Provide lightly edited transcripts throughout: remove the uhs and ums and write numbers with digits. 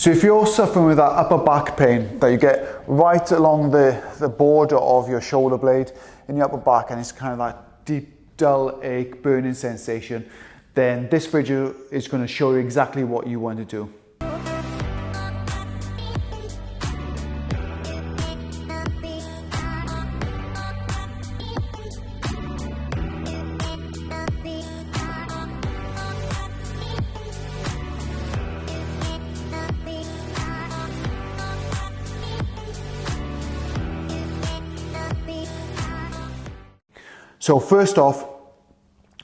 So if you're suffering with that upper back pain that you get right along the border of your shoulder blade in your upper back, and it's kind of that deep, dull ache, burning sensation, then this video is going to show you exactly what you want to do. So first off,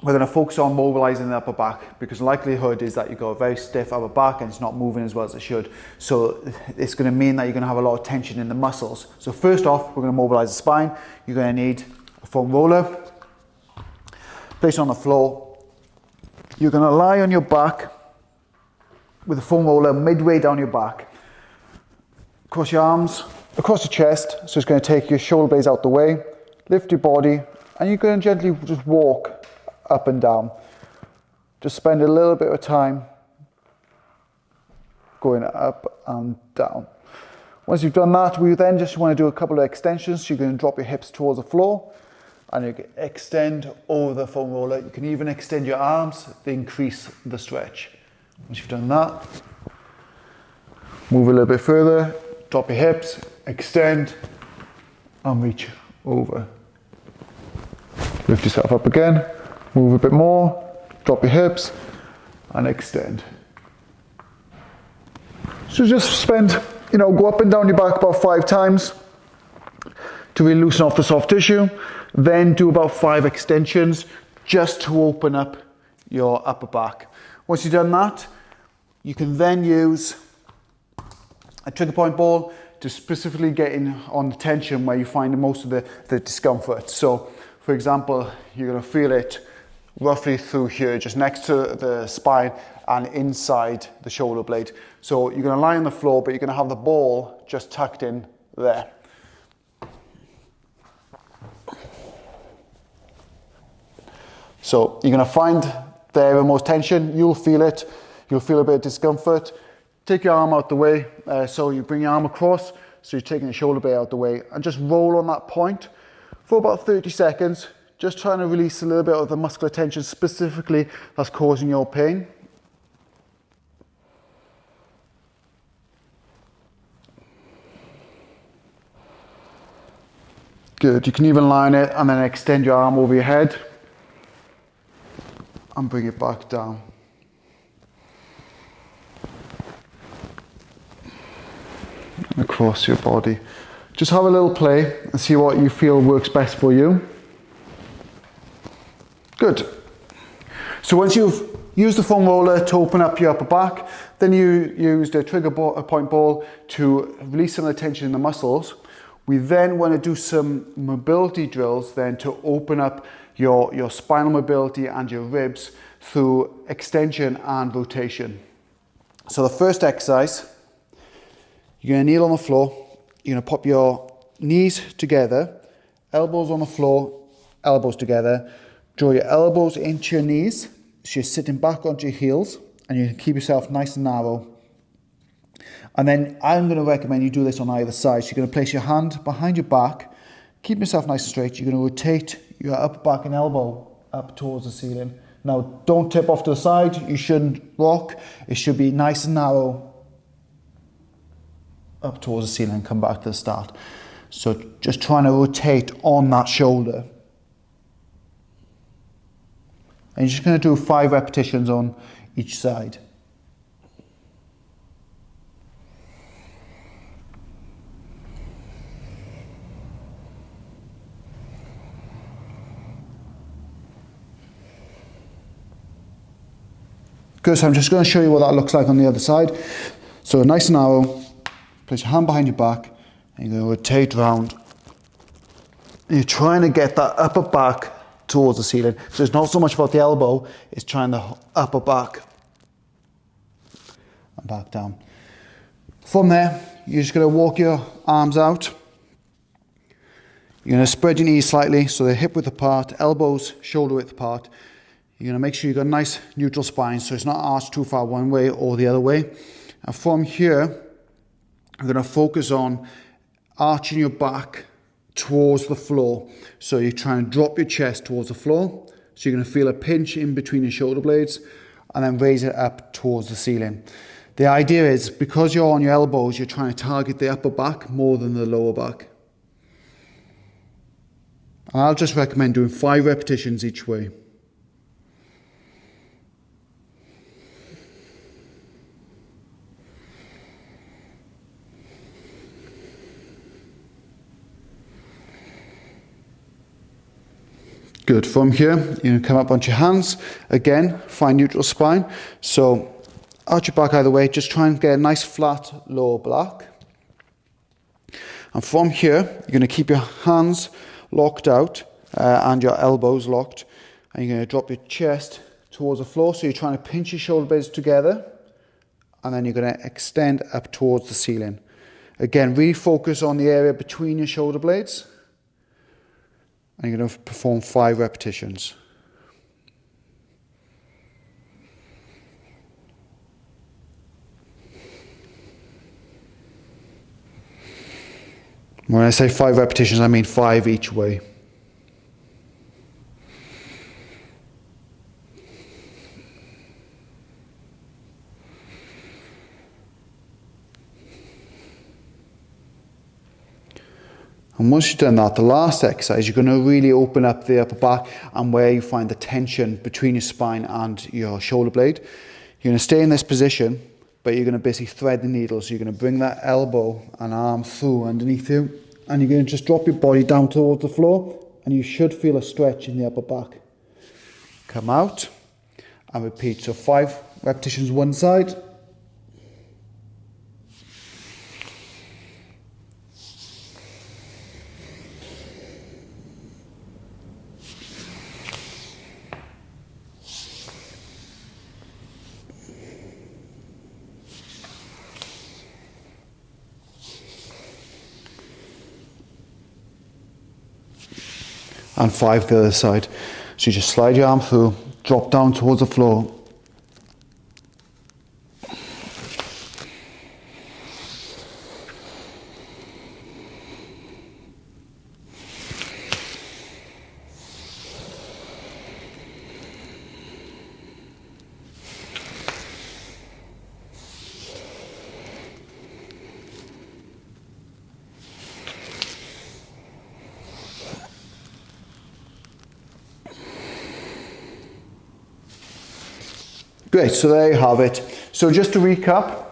we're going to focus on mobilizing the upper back, because the likelihood is that you've got a very stiff upper back and it's not moving as well as it should. So it's going to mean that you're going to have a lot of tension in the muscles. So first off, we're going to mobilize the spine. You're going to need a foam roller. Place it on the floor. You're going to lie on your back with the foam roller midway down your back. Cross your arms across the chest. So it's going to take your shoulder blades out the way. Lift your body. And you're going to gently just walk up and down. Just spend a little bit of time going up and down. Once you've done that, we then just want to do a couple of extensions. So you're going to drop your hips towards the floor and you can extend over the foam roller. You can even extend your arms to increase the stretch. Once you've done that, move a little bit further, drop your hips, extend and reach over. Lift yourself up again, move a bit more, drop your hips and extend. So just spend, go up and down your back about 5 times to really loosen off the soft tissue. Then do about 5 extensions just to open up your upper back. Once you've done that, you can then use a trigger point ball to specifically get in on the tension where you find most of the discomfort. So for example, you're going to feel it roughly through here, just next to the spine and inside the shoulder blade. So you're going to lie on the floor, but you're going to have the ball just tucked in there. So you're going to find the area of most tension. You'll feel it. You'll feel a bit of discomfort. Take your arm out the way. So you bring your arm across. So you're taking the shoulder blade out the way and just roll on that point for about 30 seconds, just trying to release a little bit of the muscular tension specifically that's causing your pain. Good, you can even line it and then extend your arm over your head and bring it back down. Across your body. Just have a little play and see what you feel works best for you. Good. So once you've used the foam roller to open up your upper back, then you used a trigger point ball to release some of the tension in the muscles. We then want to do some mobility drills then to open up your spinal mobility and your ribs through extension and rotation. So the first exercise, you're going to kneel on the floor. You're going to pop your knees together, elbows on the floor, elbows together. Draw your elbows into your knees, so you're sitting back onto your heels, and you can keep yourself nice and narrow. And then I'm going to recommend you do this on either side. So you're going to place your hand behind your back, keep yourself nice and straight. You're going to rotate your upper back and elbow up towards the ceiling. Now, don't tip off to the side. You shouldn't rock. It should be nice and narrow up towards the ceiling and come back to the start. So just trying to rotate on that shoulder. And you're just going to do 5 repetitions on each side. Good, so I'm just going to show you what that looks like on the other side. So nice and narrow. Place your hand behind your back and you're going to rotate around. And you're trying to get that upper back towards the ceiling. So it's not so much about the elbow, it's trying the upper back and back down. From there, you're just going to walk your arms out. You're going to spread your knees slightly so they're hip width apart, elbows shoulder width apart. You're going to make sure you've got a nice neutral spine so it's not arched too far one way or the other way. And from here, I'm going to focus on arching your back towards the floor. So you're trying to drop your chest towards the floor. So you're going to feel a pinch in between your shoulder blades and then raise it up towards the ceiling. The idea is, because you're on your elbows, you're trying to target the upper back more than the lower back. And I'll just recommend doing 5 repetitions each way. Good. From here, you're going to come up onto your hands. Again, find neutral spine. So arch your back either way. Just try and get a nice flat lower back. And from here, you're going to keep your hands locked out and your elbows locked. And you're going to drop your chest towards the floor. So you're trying to pinch your shoulder blades together. And then you're going to extend up towards the ceiling. Again, really focus on the area between your shoulder blades. And you're going to perform 5 repetitions. When I say 5 repetitions, I mean 5 each way. And once you've done that, the last exercise, you're going to really open up the upper back and where you find the tension between your spine and your shoulder blade. You're going to stay in this position, but you're going to basically thread the needle. So you're going to bring that elbow and arm through underneath you, and you're going to just drop your body down towards the floor, and you should feel a stretch in the upper back. Come out and repeat. So 5 repetitions one side. And 5 the other side. So you just slide your arm through, drop down towards the floor. Great, so there you have it. So just to recap,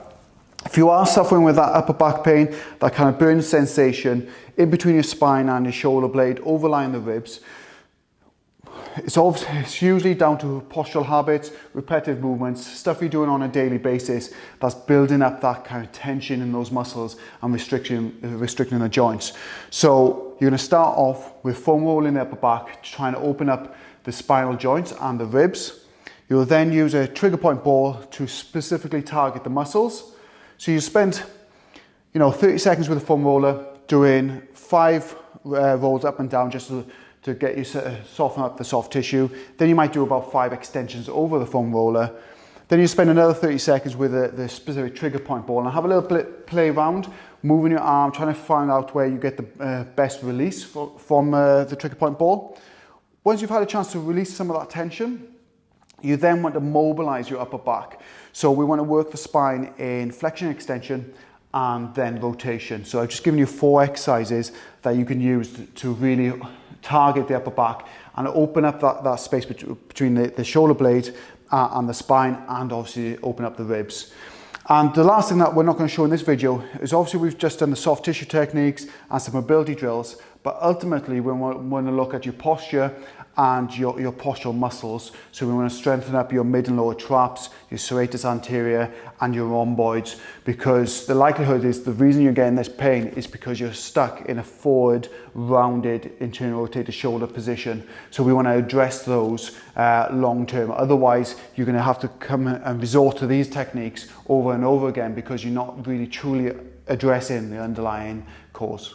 if you are suffering with that upper back pain, that kind of burning sensation in between your spine and your shoulder blade, overlying the ribs, it's usually down to postural habits, repetitive movements, stuff you're doing on a daily basis that's building up that kind of tension in those muscles and restricting the joints. So you're going to start off with foam rolling the upper back, trying to open up the spinal joints and the ribs. You'll then use a trigger point ball to specifically target the muscles. So you spend 30 seconds with a foam roller doing 5 rolls up and down just to get you soften up the soft tissue. Then you might do about 5 extensions over the foam roller. Then you spend another 30 seconds with the specific trigger point ball and have a little bit play around, moving your arm, trying to find out where you get the best release from the trigger point ball. Once you've had a chance to release some of that tension, you then want to mobilize your upper back. So we want to work the spine in flexion, extension, and then rotation. So I've just given you 4 exercises that you can use to really target the upper back and open up that space between the shoulder blade and the spine, and obviously open up the ribs. And the last thing that we're not going to show in this video is obviously we've just done the soft tissue techniques and some mobility drills, but ultimately we want to look at your posture and your postural muscles. So we want to strengthen up your mid and lower traps, your serratus anterior and your rhomboids, because the likelihood is the reason you're getting this pain is because you're stuck in a forward rounded internal rotated shoulder position. So we want to address those long term. Otherwise you're going to have to come and resort to these techniques over and over again because you're not really truly addressing the underlying cause.